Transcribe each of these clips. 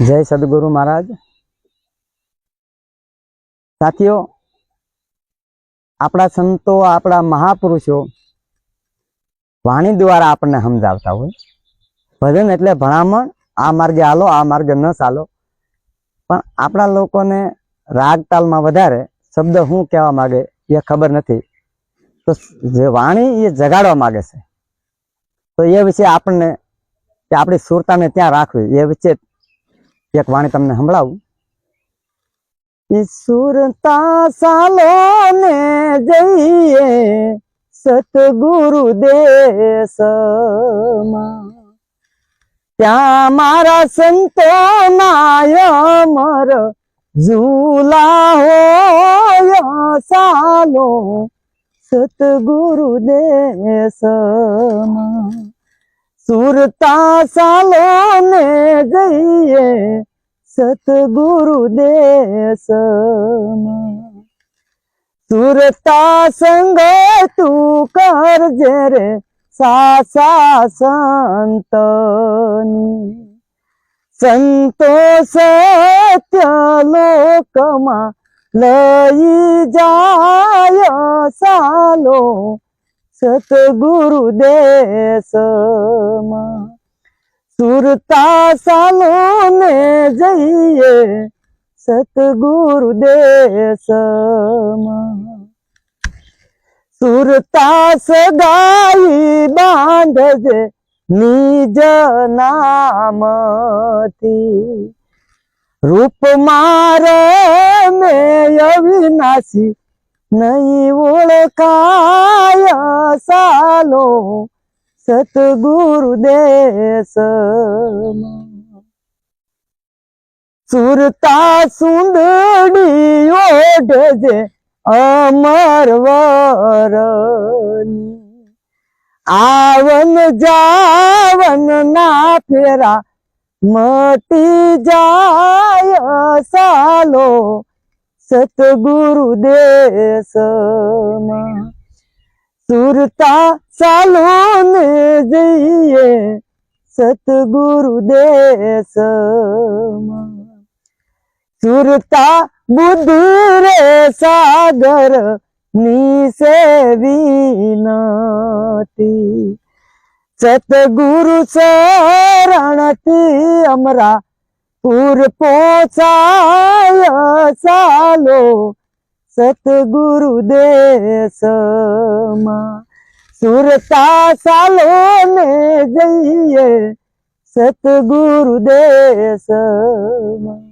जय सदगुरु महाराज। साथियों, अपना संतो अपना महापुरुषो वाणी द्वारा आपने समझावता हो। भजन एटले भणामण, आ मार्गे हालो आ मार्गे न चालो। पण आपણા લોકોને રાગ તાલમાં વધારે શબ્દ શું કહેવા માંગે એ ખબર નથી, તો જે વાણી એ જગાડવા માંગે છે, તો એ વિશે આપણને કે આપણી સુરતાને ત્યાં રાખવી એ વિશે એક વાણી તમને સંભળાવું। સુરતા સાલો ને જઈએ સતગુરુ દેશમાં, ત્યાં મારા સંતો ના અમર ઝૂલા હોય સાલો સતગુરુ દેશમાં। સુરતા સાલો ને જઈએ સતગુરુ દેશમાં, સુરતા સંગ તું કરજે રે સાસા સંતની, સંતો સત્ય લોકમાં લઈ જાય સાલો સતગુરુ દેશમાં। સુરતા સાલો ને જઈએ સતગુરુ દેશમાં, સુરતા સગાઈ બાંધજે નિજ નામથી, રૂપ મારે મે અવિનાશી નહીં ઓળખાય સાલો સતગુરુ દેશમાં। સુરતા સુંદડી ઓઢજે અમર વરની, આવન જાવન ના ફેરા મટી જાય સાલો સતગુરુ દેશમાં। સુરતા સાલો ને જઈએ સતગુરુ દેશમાં, સુરતા બુદ્ધિ રે સાગર નીસે વિનતી, સતગુરુ શરણથી અમરા પૂર પહોંચાય સાલો સતગુરુ દેશમાં। સુરતા સાલો ને જઈએ સતગુરુ દેશમાં।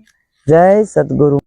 જય સદગુરુ।